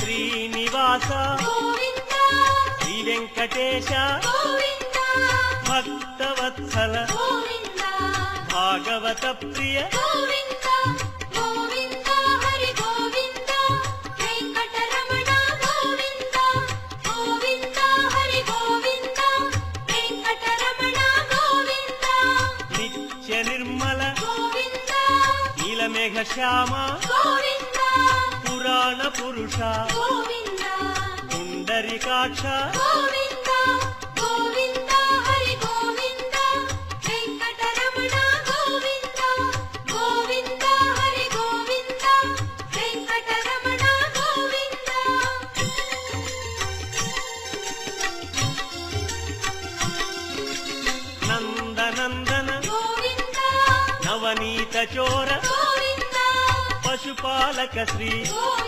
శ్రీనివాస గోవింద శ్రీ వెంకటేశ గోవింద భక్తవత్సల గోవింద భాగవత ప్రియ గోవింద గోవింద హరి గోవింద వెంకటరమణ గోవింద గోవింద హరి గోవింద వెంకటరమణ గోవింద నిత్య నిర్మల గోవింద నీలమేఘ శ్యామ గోవింద పురాణ పురుష గోవింద పుండరీకాక్ష గోవింద గోవింద హరి గోవింద వెంకటరమణ గోవింద గోవింద హరి గోవింద వెంకటరమణ గోవింద నందనందన గోవింద నవనీత చోర గోవింద పశుపాలక శ్రీ గోవింద